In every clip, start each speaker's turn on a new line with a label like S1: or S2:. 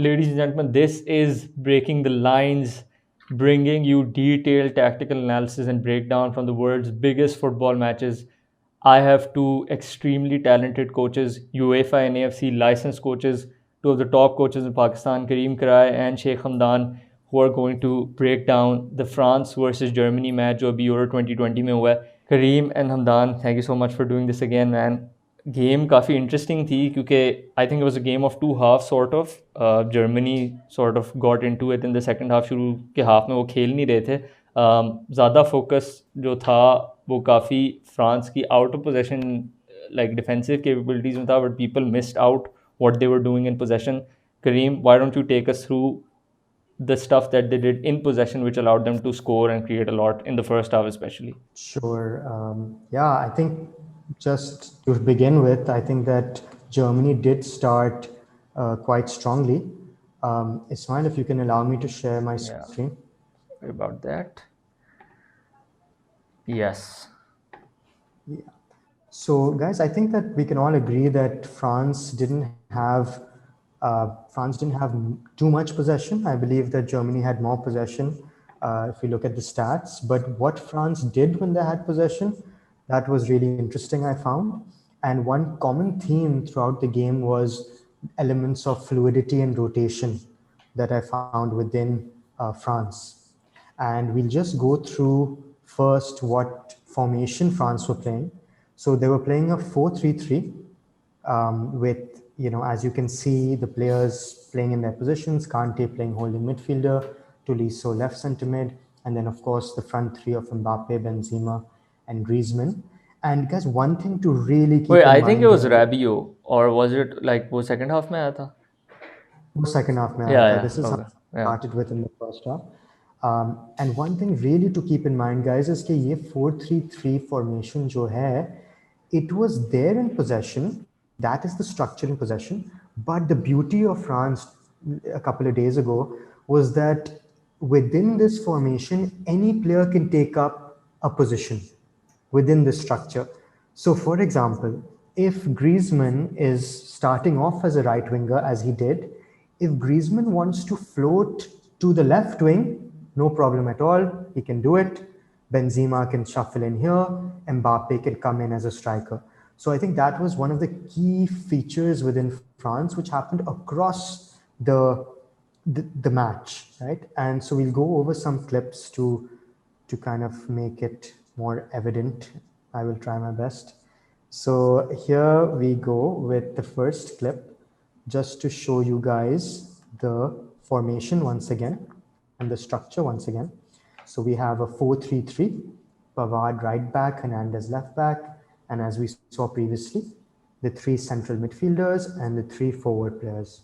S1: ladies and gentlemen, this is Breaking the Lines, bringing you detailed tactical analysis and breakdown from the world's biggest football matches. I have two extremely talented coaches, UEFA and AFC licensed coaches, two of the top coaches in Pakistan, Kareem Karai and Sheikh Hamdan, who are going to break down the France versus Germany match जो अभी Euro 2020 में हुआ है. Kareem and Hamdan, thank you so much for doing this again, man. Game काफ़ी interesting थी क्योंकि I think it was a game of two half sort of. Germany sort of got into it in the second half. शुरू के half में वो खेल नहीं रहे थे. ज़्यादा फोकस जो था वो काफ़ी फ्रांस की out of possession like defensive capabilities में था, but people missed out what they were doing in possession. Karim, why don't you take us through the stuff that they did in possession which allowed them to score and create a lot in the first half especially?
S2: Sure. Yeah, I think just to begin with, I think that Germany did start quite strongly. Ismail, if you can allow me to share my screen.
S1: Sorry about that. Yes.
S2: Yeah. So, guys, I think that we can all agree that France didn't have too much possession. I believe that Germany had more possession if we look at the stats. But what France did when they had possession, that was really interesting, I found. And one common theme throughout the game was elements of fluidity and rotation that I found within France. And we'll just go through first what formation France were playing. So they were playing a 4-3-3 with, as you can see, the players playing in their positions. Kante playing holding midfielder, Tolisso left centre mid, and then of course the front three of Mbappe, Benzema, and Griezmann. And guys, one thing to really keep in mind.
S1: I think it was Rabiot, or was it like वो second half में आया था?
S2: वो second half में आया था. This is how it started with in the first half. And one thing really to keep in mind, guys, is कि ये 4-3-3 formation जो है, it was there in possession. That is the structure in possession. But the beauty of France a couple of days ago was that within this formation, any player can take up a position within the structure. So, for example, if Griezmann is starting off as a right winger, as he did, if Griezmann wants to float to the left wing, no problem at all, he can do it. Benzema can shuffle in here, Mbappe can come in as a striker. So I think that was one of the key features within France, which happened across the match, right? And so we'll go over some clips to kind of make it more evident. I will try my best. So here we go with the first clip, just to show you guys the formation once again and the structure once again. So we have a 4-3-3, Pavard right back, Hernandez left back, and as we saw previously, the three central midfielders and the three forward players.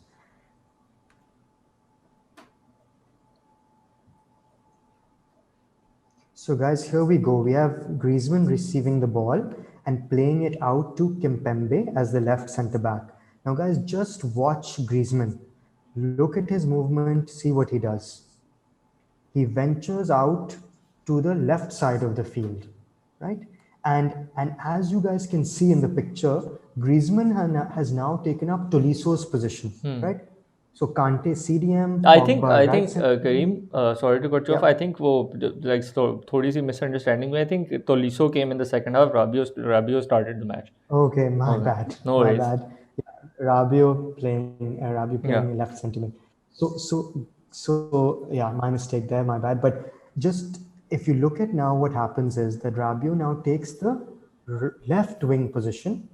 S2: So guys, here we go. We have Griezmann receiving the ball and playing it out to Kimpembe as the left center back. Now guys, just watch Griezmann. Look at his movement, see what he does. He ventures out to the left side of the field, right? And as you guys can see in the picture, Griezmann has now taken up Tolisso's position, right? So Kante CDM.
S1: I think Kareem, sorry to cut you off. I think वो like थोड़ी सी misunderstanding में. I think Tolisso came in the second half. Rabiot started the match.
S2: Okay, my bad.
S1: No worries.
S2: My bad. Yeah, Rabiot playing left centre mid. So yeah, my mistake there. My bad. But just if you look at now, what happens is that Rabiot now takes the left wing position,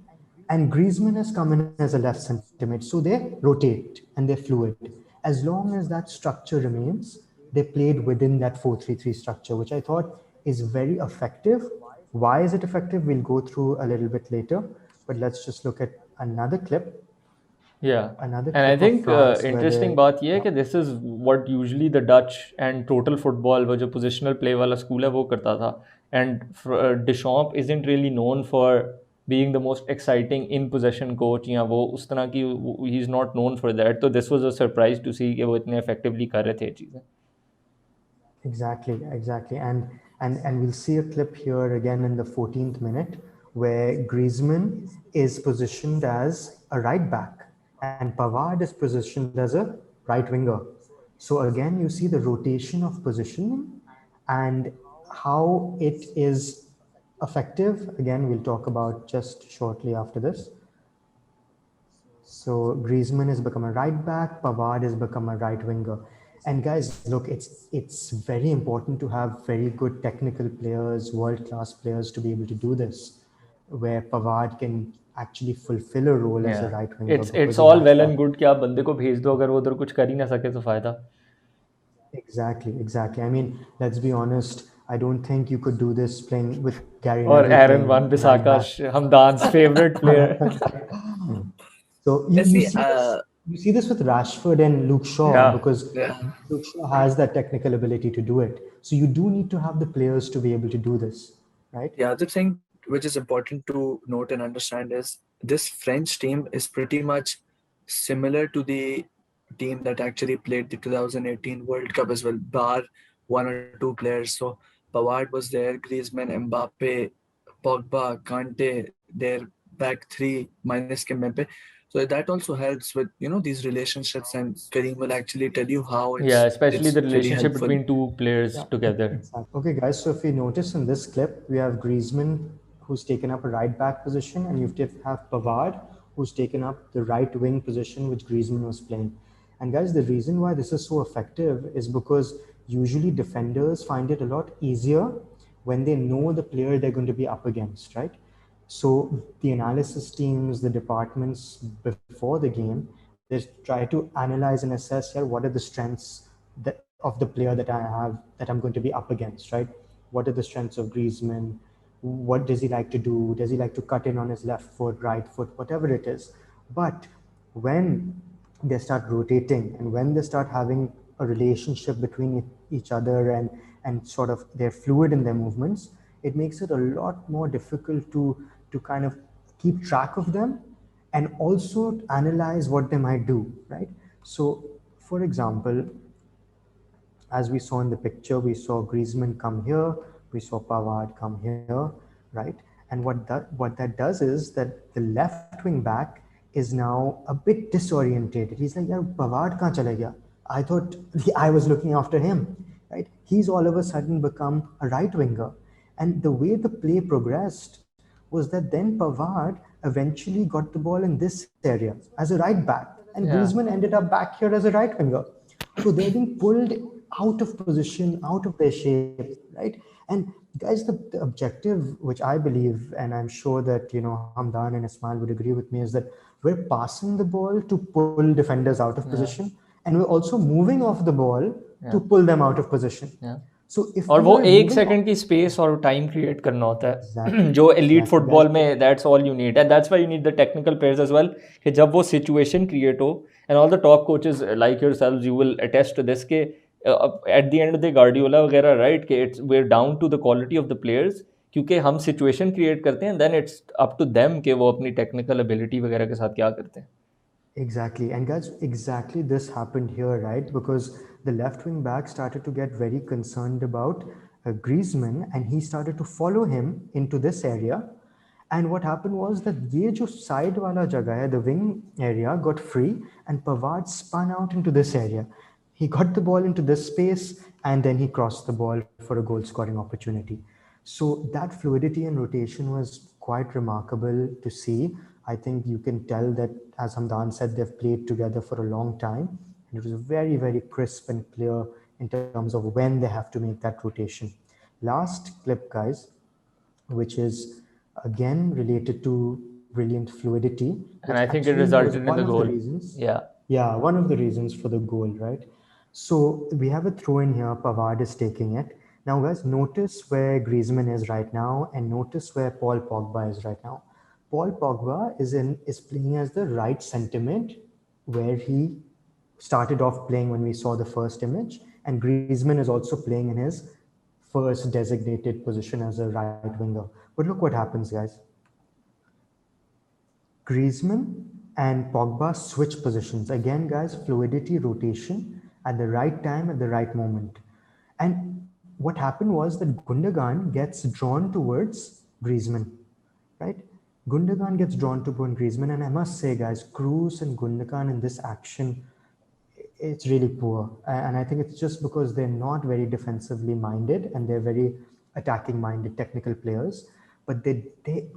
S2: and Griezmann has come in as a left centre mid. So they rotate and they're fluid. As long as that structure remains, they played within that 4-3-3 structure, which I thought is very effective. Why is it effective? We'll go through a little bit later, but let's just look at another clip.
S1: Yeah, and I think interesting बात ये है कि this is what usually the Dutch and total football वो जो positional play वाला school है वो करता था. And Deschamps isn't really known for being the most exciting in possession coach या वो उस तरह की, he's not known for that. So this was a surprise to see कि वो इतने effectively कर रहे थे चीज़ें.
S2: Exactly. And we'll see a clip here again in the 14th minute where Griezmann is positioned as a right back and Pavard is positioned as a right winger. So again, you see the rotation of positioning and how it is effective. Again, we'll talk about just shortly after this. So Griezmann has become a right back, Pavard has become a right winger. And guys, look, it's very important to have very good technical players, world-class players to be able to do this, where Pavard can actually fulfill a role as a right winger
S1: it's
S2: because of
S1: all
S2: that
S1: well
S2: fact.
S1: and good कि आप बंदे को भेज दो, अगर वो उधर कुछ कर ही ना सके तो फायदा.
S2: Exactly. I mean, let's be honest. I don't think you could do this playing with Gary
S1: Or
S2: Neville
S1: Aaron
S2: playing
S1: Wan
S2: right
S1: Bissaka,
S2: back.
S1: Hamdan's favorite player.
S2: So
S3: Let's
S2: you
S3: see.
S2: see this. You see this with Rashford and Luke Shaw
S1: Yeah.
S2: because
S3: Yeah.
S2: Luke Shaw has that technical ability to do it. So you do need to have the players to be able to do this, right?
S3: The other thing which is important to note and understand is this French team is pretty much similar to the team that actually played the 2018 World Cup as well, bar one or two players. So Pavard was there, Griezmann, Mbappe, Pogba, Kante, their back three minus Kimpembe. So that also helps with these relationships, and Kareem will actually tell you how
S1: Yeah,
S3: it's
S1: especially
S3: it's
S1: the
S3: really
S1: relationship
S3: helpful.
S1: between two players
S2: Yeah,
S1: together.
S2: exactly. Okay, guys. So if you notice in this clip, we have Griezmann who's taken up a right back position, and you have Pavard who's taken up the right wing position, which Griezmann was playing. And guys, the reason why this is so effective is because usually defenders find it a lot easier when they know the player they're going to be up against, right? So the analysis teams, the departments before the game, they try to analyze and assess here what are the strengths of the player that I have that I'm going to be up against, right? What are the strengths of Griezmann? What does he like to do? Does he like to cut in on his left foot, right foot, whatever it is? But when they start rotating and when they start having a relationship between each other and sort of they're fluid in their movements, it makes it a lot more difficult to kind of keep track of them and also analyze what they might do, right? So for example, as we saw in the picture, we saw Griezmann come here, we saw Pavard come here, right? And what that does is that the left wing back is now a bit disorientated. He's like, "Yaar, Pavard kahan chala gaya? I thought I was looking after him," right? He's all of a sudden become a right winger. And the way the play progressed was that then Pavard eventually got the ball in this area as a right back, and
S1: Yeah.
S2: Griezmann ended up back here as a right winger. So they're being pulled out of position, out of their shape, right? And guys, the objective, which I believe, and I'm sure that Hamdan and Ismail would agree with me, is that we're passing the ball to pull defenders out of position, and we're also moving off the ball to pull them out of position.
S1: Yeah.
S2: So if
S1: और
S2: we
S1: वो
S2: were
S1: एक
S2: moving
S1: second की space और time create करना होता है
S2: exactly,
S1: जो elite
S2: exactly,
S1: football
S2: guys,
S1: में that's all you need and that's why you need the technical players as well कि जब वो सिचुएशन क्रिएट हो and all the top coaches like yourselves you will attest to this के at the end of the Guardiola वगैरह right कि it's we are down to the quality of the players क्योंकि हम situation create करते हैं then it's up to them कि वो अपनी टेक्निकल एबिलिटी वगैरह के साथ क्या करते हैं.
S2: Exactly. And guys, exactly this happened here, right? Because the left wing back started to get very concerned about Griezmann and he started to follow him into this area. And what happened was that ye jo side wala jagah hai, the wing area got free and Pavard spun out into this area. He got the ball into this space and then he crossed the ball for a goal scoring opportunity. So that fluidity and rotation was quite remarkable to see. I think you can tell that, as Hamdan said, they've played together for a long time. And it was very, very crisp and clear in terms of when they have to make that rotation. Last clip, guys, which is again related to brilliant fluidity,
S1: And
S2: which
S1: I think it
S2: actually was
S1: resulted in
S2: one
S1: the
S2: of the
S1: goal.
S2: reasons.
S1: Yeah.
S2: Yeah, one of the reasons for the goal, right? So we have a throw in here. Pavard is taking it. Now, guys, notice where Griezmann is right now, and notice where Paul Pogba is right now. Paul Pogba is playing as the right centre mid, where he started off playing when we saw the first image, and Griezmann is also playing in his first designated position as a right winger. But look what happens, guys. Griezmann and Pogba switch positions. Again, guys, fluidity, rotation at the right time, at the right moment. And what happened was that Gundogan gets drawn towards Griezmann, right? Gundogan gets drawn to Griezmann, and I must say, guys, Kroos and Gundogan in this action, it's really poor. And I think it's just because they're not very defensively minded and they're very attacking minded technical players. But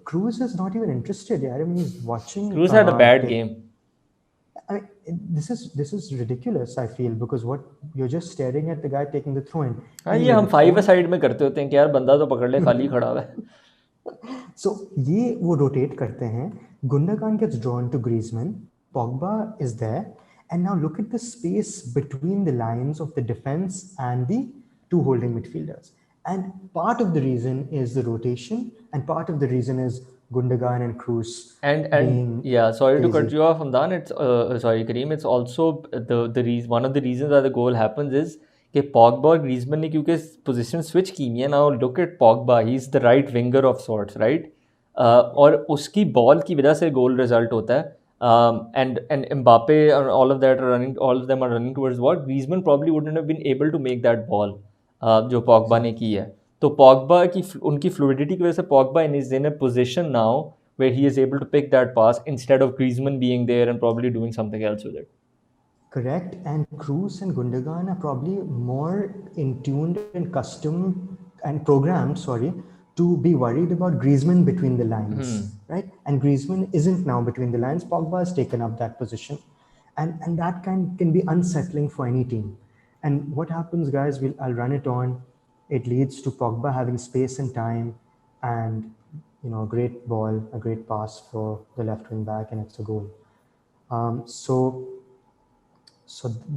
S2: Cruz is not even interested. Yeah, I mean, he's watching.
S1: Cruz had a bad game.
S2: I mean, this is ridiculous. I feel because what you're just staring at the guy taking the throw in.
S1: हाँ ये हम 5 side में करते होते हैं कि यार बंदा तो पकड़ ले खाली खड़ा हुआ है.
S2: So ये वो rotate करते हैं. Gundogan gets drawn to Griezmann. Pogba is there. And now look at the space between the lines of the defense and the two holding midfielders. And part of the reason is the rotation, and part of the reason is Gundogan and Cruz.
S1: And yeah, sorry to cut you off, Hamdan. It's sorry, Kareem. It's also the reason. One of the reasons that the goal happens is कि Pogba और Griezmann ने क्योंकि position switch की है. Now look at Pogba. He's the right winger of sorts, right? और उसकी ball की वजह से goal result होता है. And Mbappe and all of them are running towards what Griezmann probably wouldn't have been able to make that ball जो Pogba ने की है. तो Pogba की उनकी fluidity की वजह से Pogba is in a position now where he is able to pick that pass instead of Griezmann being there and probably doing something else with it.
S2: Correct. And Cruz and Gundogan are probably more in tuned and custom and programmed, to be worried about Griezmann between the lines, right? And Griezmann isn't now between the lines. Pogba has taken up that position. And that can be unsettling for any team. And what happens, guys, I'll run it on. It leads to Pogba having space and time and, a great ball, a great pass for the left wing back, and it's a goal. So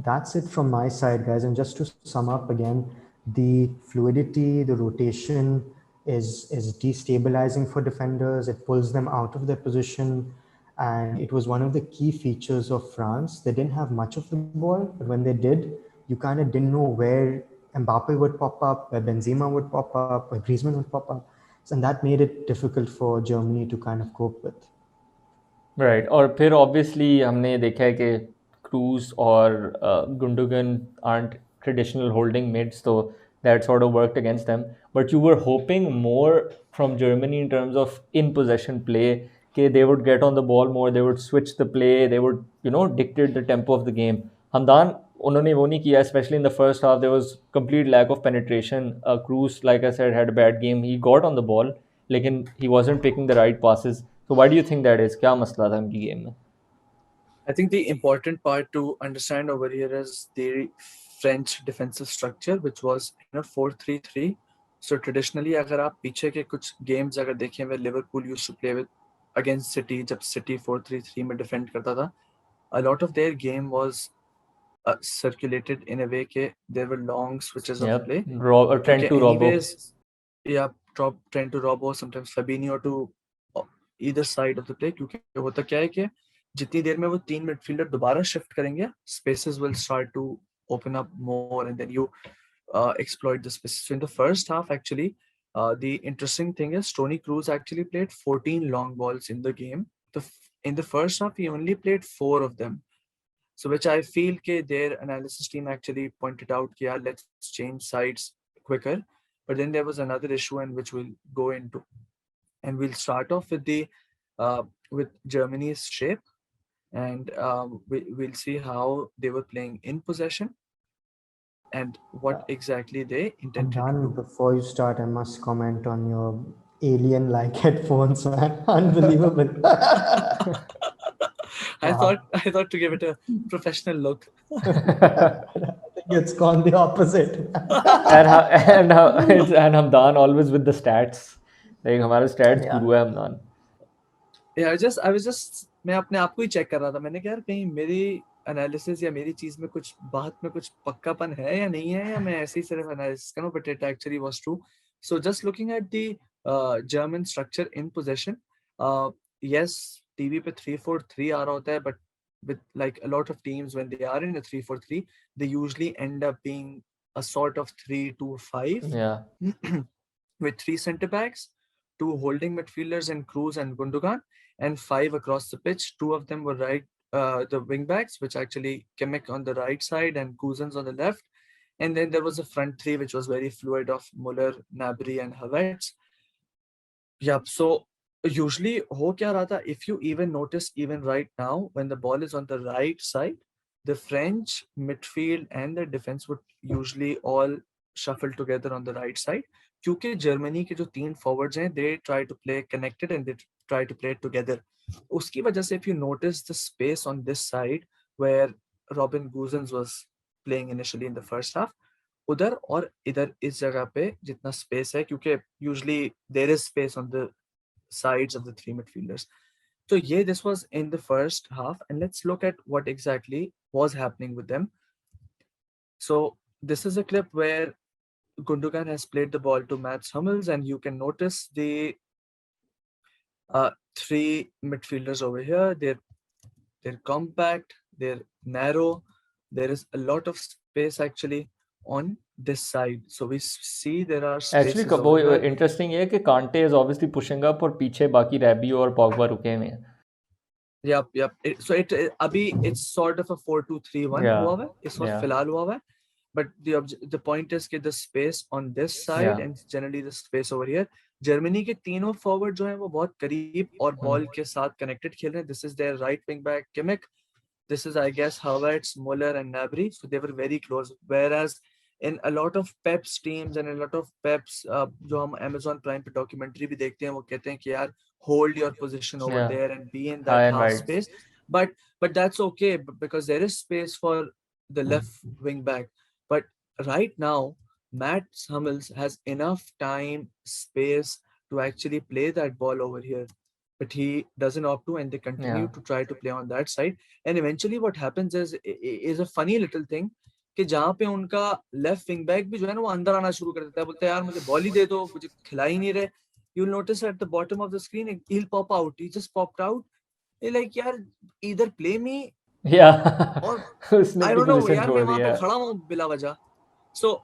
S2: that's it from my side, guys. And just to sum up again, the fluidity, the rotation is destabilizing for defenders. It pulls them out of their position. And it was one of the key features of France. They didn't have much of the ball, but when they did, you kind of didn't know where Mbappe would pop up, where Benzema would pop up, where Griezmann would pop up. And that made it difficult for Germany to kind of cope with.
S1: Right. और फिर obviously हमने देखा है कि Cruz or Gundogan aren't traditional holding mids, so that sort of worked against them. But you were hoping more from Germany in terms of in possession play. Okay, they would get on the ball more, they would switch the play, they would dictate the tempo of the game. Hamdan, उन्होंने वो नहीं किया, especially in the first half. There was complete lack of penetration. Cruz, like I said, had a bad game. He got on the ball, लेकिन he wasn't picking the right passes. So why do you think that is? क्या मसला था उनकी game में?
S3: I think the important part to understand over here is the French defensive structure, which was 4-3-3. So traditionally, अगर आप पीछे के कुछ games अगर देखें where Liverpool used to play with against City, जब City 4-3-3 में defend करता था, a lot of their game was circulated in a way that there were long switches of play.
S1: Trent to Robbo.
S3: Yeah, Trent to Robbo, sometimes Fabinho to either side of the play. क्योंकि होता क्या है कि जितनी देर में वो तीन midfielder दोबारा शिफ्ट करेंगे, spaces will start to open up more, and then you exploit the spaces. So in the first half, actually, the interesting thing is Toni Kroos actually played 14 long balls in the game. In the first half, he only played 4 of them. So which I feel their analysis team actually pointed out, yeah, let's change sides quicker. But then there was another issue, in which we'll go into, and we'll start off with Germany's shape, and we'll see how they were playing in possession and what exactly they intended to do.
S2: Before you start, I must comment on your alien-like headphones, man. Unbelievable.
S3: I thought to give it a professional look.
S2: I think it's gone the opposite.
S1: and Hamdan always with the stats. Like हमारे stats guru है Hamdan.
S3: Yeah, I was just मैं अपने आप को ही check कर रहा था. मैंने कहा यार कहीं मेरी एनालिसिस या मेरी चीज में कुछ बात में कुछ पक्कापन है या नहीं है, या मैं ऐसे ही सिर्फ एनालिसिस कर रहा हूं, but it actually was true. So just looking at the German structure in possession, yes, TV पे 3-4-3 आ रहा होता है, but with like a lot of teams, when they are in a 3-4-3, they usually end up being a sort of 3-2-5.
S1: Yeah.
S3: With 3 center backs, 2 holding midfielders in Kroos and Gundogan, and 5 across the pitch. 2 of them were the wing backs, which actually Kimmich on the right side and Cousins on the left. And then there was a front 3, which was very fluid, of Muller, Gnabry and Havertz. Yep. So usually, if you even notice, even right now, when the ball is on the right side, the French midfield and the defense would usually all shuffle together on the right side. क्योंकि Germany के जो 3 forwards हैं, they try to play connected and they try to play together. उसकी वजह से if you notice the space on this side where Robin Gosens was playing initially in the first half, उधर और इधर इस जगह पे जितना space है, क्योंकि usually there is space on the sides of the 3 midfielders. So yeah, this was in the first half, and let's look at what exactly was happening with them. So this is a clip where Gundogan has played the ball to Mats Hummels, and you can notice the 3 midfielders over here. They're compact, they're narrow. There is a lot of space actually on this side. So we see there are spaces
S1: Actually,
S3: over here.
S1: interesting है कि Kante is obviously pushing up और पीछे बाकी Rabiot और Pogba रुके हुए हैं.
S3: Yep. So अभी it's sort of a 4-2-3-1 हुआ है. इस वक्त फिलहाल हुआ है. But the point is that the space on this side and generally the space over here. Germany के तीनों फॉरवर्ड जो हैं वो बहुत करीब और बॉल के साथ कनेक्टेड खेल रहे हैं. This is their right wing back Kimmich. This is, I guess, Havertz, Muller, and Gnabry. So they were very close. Whereas in a lot of Pep's teams and a lot of Pep's, जो हम Amazon Prime पे documentary भी देखते हैं, वो कहते हैं कि यार hold your position over there and be in that half space. But that's okay because there is space for the left wing back. But right now, Mats Hummels has enough time, space to actually play that ball over here. But he doesn't opt to, and they continue to try to play on that side. And eventually what happens is a funny little thing कि जहाँ पे उनका left wing back भी जो है ना वो अंदर आना शुरू कर देता है, बोलते हैं यार मुझे बॉल ही दे दो, मुझे खिला ही नहीं रहे. You'll notice at the bottom of the screen he'll pop out. He just popped out. He's like यार either play me or I don't know यार मैं वहाँ पे खड़ा हूँ बिला वजह. So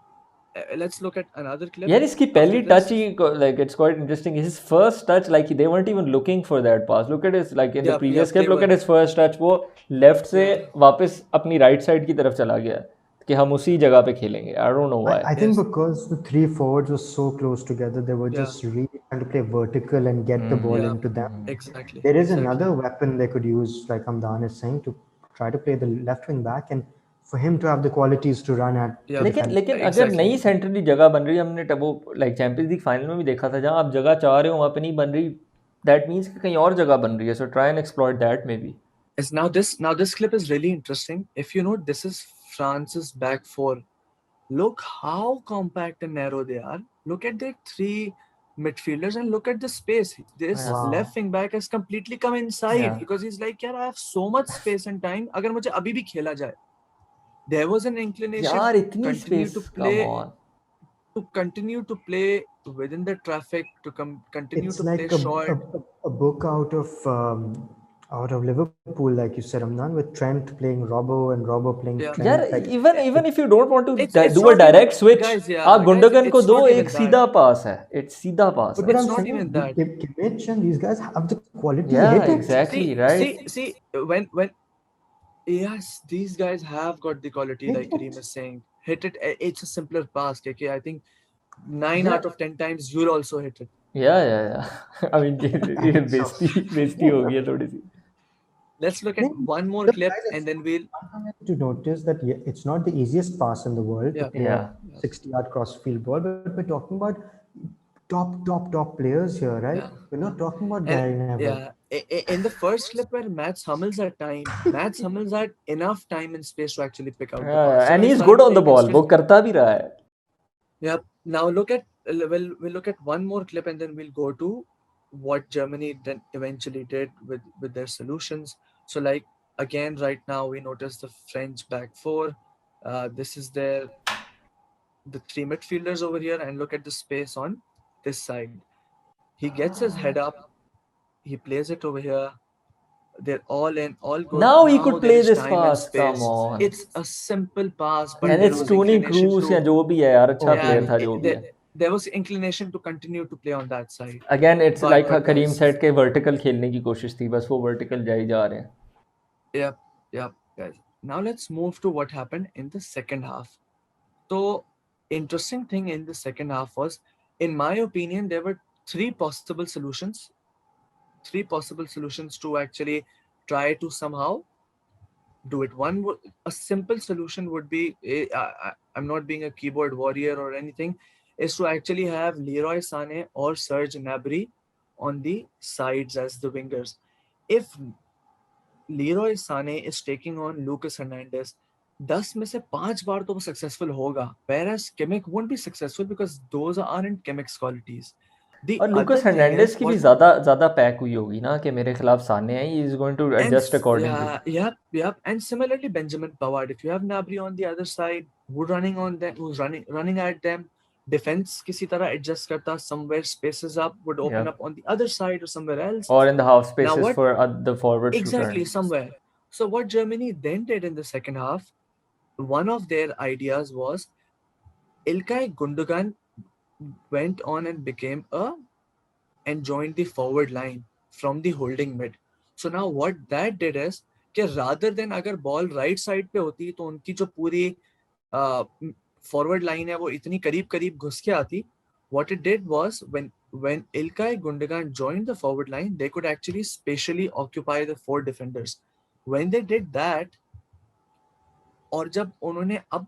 S3: let's look at another clip.
S1: Yeah, इसकी पहली touch he like it's quite interesting. His first touch, like they weren't even looking for that pass. Look at his like in the previous clip. Look at his first touch. वो left से वापस अपनी right side की तरफ चला गया कि हम उसी जगह पे खेलेंगे. I don't know why.
S2: I think because the 3 forwards were so close together, they were just really trying to play vertical and get the ball into them.
S3: Exactly.
S2: There is another weapon they could use, like Hamdan is saying, to try to play the left wing back and for him to have the qualities to run at.
S1: लेकिन अगर नई centrally जगह बन रही है, हमने वो like champions league final में भी देखा था, जहाँ आप जगह चाह रहे हो वहाँ पे नहीं बन रही, दैट मीन्स कि कहीं और जगह बन रही है. So try and exploit that may be.
S3: Now this clip is really interesting. If you note, this is France's back four. Look how compact and narrow they are. Look at their 3 midfielders and look at the space. This left wing back has completely come inside because he's like, yeah, I have so much space and time. अगर मुझे अभी भी खेला जाए. There was an inclination to continue to play within the traffic, to continue
S2: it's
S3: to
S2: like
S3: play short.
S2: A book out of Liverpool, like you said, Amnan, with Trent playing Robbo and Robbo playing Trent.
S1: Yeah, like, even if you don't want to do a direct switch, आप Gundogan को दो एक सीधा पास है. It's सीधा पास.
S2: But it's not even that. Kimmich and these guys have the quality.
S1: Yeah, exactly, right.
S3: See, when yes, these guys have got the quality, like Kareem is saying. Hit it. It's a simpler pass. Okay, I think 9 out of 10 times you'll also hit it.
S1: Yeah. I mean, बेइज्जती हो गई है थोड़ी सी.
S3: Let's look at one more clip and then we'll
S2: to notice that it's not the easiest pass in the world to play a 60-yard cross-field ball, but we're talking about top players here, right? We're not talking about Gary Neville.
S3: In the first clip where Mats Hummels had enough time and space to actually pick out the pass.
S1: And he's good on the ball. वो करता भी रहा है.
S3: Yeah. Now we'll look at one more clip and then we'll go to what Germany then eventually did with their solutions. So like again, right now we notice the French back four. This is the 3 midfielders over here, and look at the space on this side. He gets his head up. He plays it over here. They're all in, all good.
S1: Now he could play this pass. Come on.
S3: It's a simple pass, but
S1: and it's Tony Cruz या जो भी है यार, अच्छा player था जो भी है.
S3: There was inclination to continue to play on that side.
S1: Again, it's like Kareem said के vertical खेलने की कोशिश थी, बस वो vertical जा रहे हैं.
S3: Yep, guys. Now let's move to what happened in the second half. So, interesting thing in the second half was, in my opinion, there were 3 possible solutions to actually try to somehow do it. A simple solution would be, I'm not being a keyboard warrior or anything, is to actually have Leroy Sané or Serge Gnabry on the sides as the wingers. If Leroy Sané is taking on Lucas Hernandez, 10 में से 5 बार तो वो successful होगा, whereas Kimmich won't be successful because those aren't Kimmich's qualities. The
S1: और Lucas
S3: other thing
S1: Hernandez
S3: is
S1: की भी
S3: what
S1: ज़्यादा pack हुई होगी ना कि मेरे खिलाफ साने हैं, he is going to adjust accordingly.
S3: yeah, and similarly Benjamin Pavard, if you have Gnabry on the other side, who's running at them, defense किसी तरह adjust करता, somewhere spaces up, would open up on the other side or somewhere else,
S1: or in the half
S3: now
S1: spaces
S3: what
S1: for the forwards to
S3: exactly
S1: turn.
S3: somewhere. So what Germany then did in the second half, one of their ideas was Ilkay Gundogan went on and joined the forward line from the holding mid. So now what that did is कि rather than अगर ball right side पे होती तो उनकी जो पूरी forward line है वो इतनी करीब करीब घुस के आती, what it did was when Ilkay Gundogan joined the forward line, they could actually spatially occupy the 4 defenders. When they did that, और जब उन्होंने अब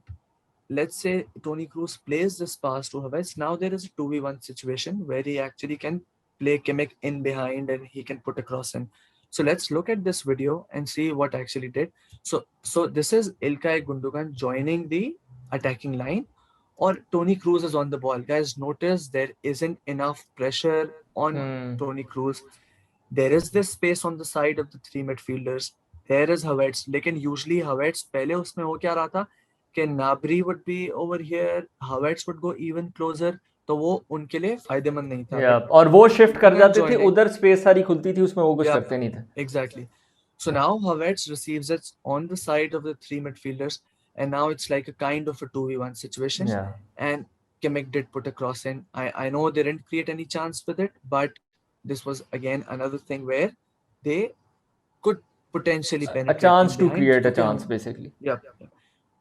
S3: let's say Toni Kroos plays this pass to Havertz, now there is a 2v1 situation where he actually can play Kimmich in behind and he can put a cross in. So let's look at this video and see what actually did. So this is Ilkay Gundogan joining the attacking line, or Toni Kroos is on the ball. Guys, notice there isn't enough pressure on Toni Kroos. There is this space on the side of the 3 midfielders. There is Havertz. लेकिन usually Havertz पहले उसमें हो क्या रहा था कि Gnabry would be over here, Havertz would go even closer, तो वो उनके लिए फायदेमंद नहीं था.
S1: Yeah, और वो शिफ्ट कर जाते थे, उधर स्पेस सारी खुलती थी, उसमें वो कुछ करते नहीं थे.
S3: Exactly. So now Havertz receives it on the side of the 3 midfielders, and now it's like a kind of a 2v1 situation.
S1: Yeah.
S3: And Kimmich did put a cross in. I know they didn't create any chance with it, but this was again another thing where they could potentially penetrate.
S1: A chance to create a chance, basically.
S3: Yeah.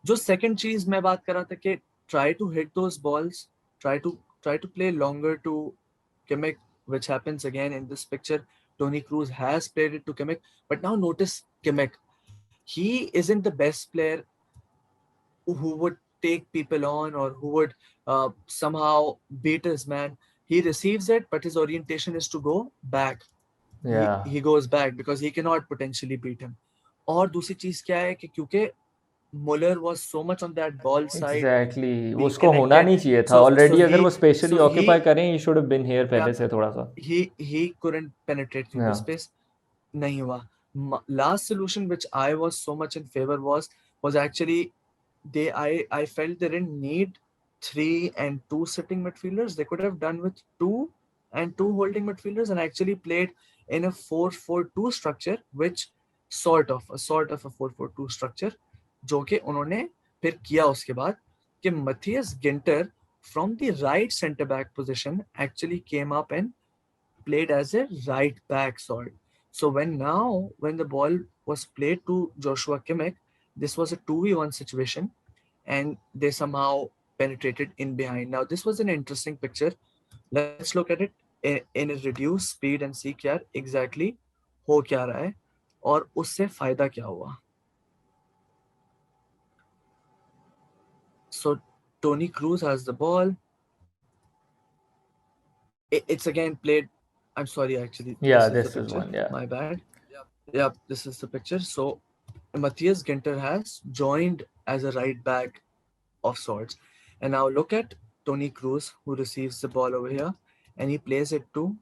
S3: जो second चीज मैं बात कर रहा था कि try to hit those balls, try to play longer to Kimmich, which happens again in this picture. Toni Kroos has played it to Kimmich, but now notice Kimmich. He isn't the best player who would take people on or who would somehow beat his man. He receives it, but his orientation is to go back.
S1: Yeah.
S3: He goes back because he cannot potentially beat him. और दूसरी चीज क्या है कि क्योंकि Muller was so much on that ball side.
S1: Exactly. उसको होना नहीं चाहिए था. Already अगर वो spatially occupy करें, he should have been here पहले से थोड़ा सा.
S3: He couldn't penetrate through the space. नहीं हुआ. Last solution which I was so much in favor was actually I felt they didn't need 3 and 2 sitting midfielders. They could have done with 2 and 2 holding midfielders and actually played in a 4-4-2 structure, which sort of a 4-4-2 structure. जो कि उन्होंने फिर किया उसके बाद कि Matthias Ginter from the right center back position actually came up and played as a right back sort. So when the ball was played to Joshua Kimmich, this was a 2v1 situation and they somehow penetrated in behind. Now this was an interesting picture. Let's look at it in a reduced speed and see क्या exactly हो क्या रहा है और उससे फायदा क्या हुआ. So Toni Kroos has the ball. It's again played. I'm sorry, actually.
S1: Yeah, this is one. Yeah,
S3: my bad. Yeah, this is the picture. So Matthias Ginter has joined as a right back of sorts. And now look at Toni Kroos, who receives the ball over here, and he plays it to.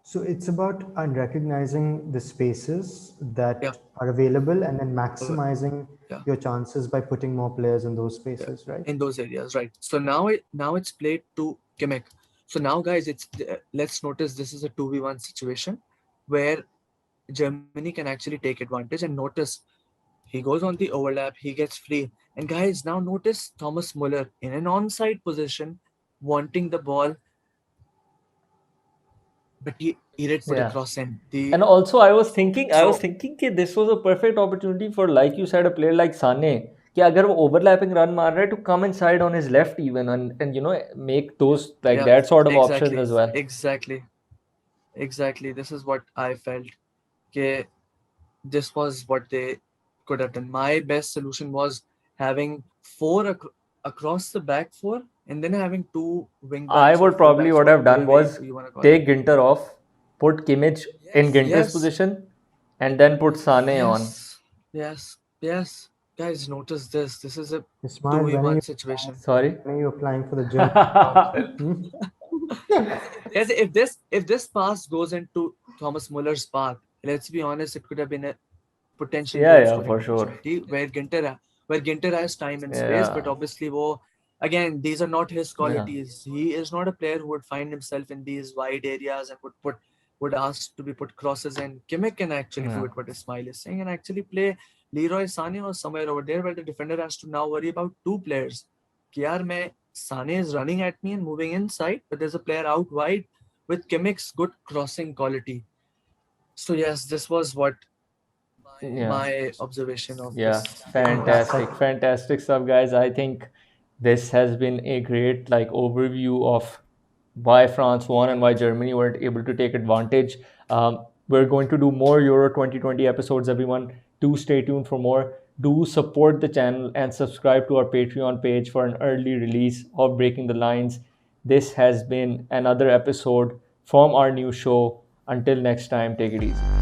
S2: So it's about recognizing the spaces that are available and then maximizing your chances by putting more players in those spaces, right?
S3: In those areas, right. So now it's played to Kimmich. So now, guys, let's notice this is a 2v1 situation where Germany can actually take advantage. And notice he goes on the overlap, he gets free. And guys, now notice Thomas Muller in an onside position, wanting the ball. But he did put a cross in.
S1: And also I was thinking that this was a perfect opportunity for, like you said, a player like Sané, कि अगर वो overlapping run मार रहा है, to come inside on his left even and you know make those like that sort of options as well.
S3: Exactly. This is what I felt. Okay, this was what they could have done. My best solution was having across the back four, and then having two wing
S1: I
S3: backs or
S1: would
S3: full
S1: probably
S3: backs,
S1: what I've done
S3: whatever
S1: was
S3: you want to call it.
S1: take Ginter off, put Kimmich in Ginter's
S3: Yes,
S1: position, and then put Sane on.
S3: yes. Guys, notice this. This is a
S2: Ismail, when are
S3: 2v1
S2: you
S3: situation.
S1: Sorry.
S2: when are you applying for the German job? Hmm?
S3: Yes, if this pass goes into Thomas Muller's path, let's be honest, it could have been a potential
S1: Yeah,
S3: goal
S1: yeah,
S3: scoring
S1: for sure.
S3: opportunity where Ginter has time and space, but
S1: Yeah,
S3: obviously again, these are not his
S1: yeah,
S3: qualities. He is not a player who would find himself in these wide areas and would ask to be put crosses in. Kimmich can actually do
S1: yeah.
S3: it, what Ismail is saying, and actually play Leroy Sané or somewhere over there where the defender has to now worry about two players. कि यार मैं Sané is running at me and moving inside, but there's a player out wide with Kimmich's good crossing quality. So yes, this was what
S1: Yeah.
S3: my observation of
S1: Yeah,
S3: this game was.
S1: fantastic, fantastic stuff, guys. I think this has been a great overview of why France won and why Germany weren't able to take advantage. We're going to do more Euro 2020 episodes, everyone. Do stay tuned for more. Do support the channel and subscribe to our Patreon page for an early release of Breaking the Lines. This has been another episode from our new show. Until next time, take it easy.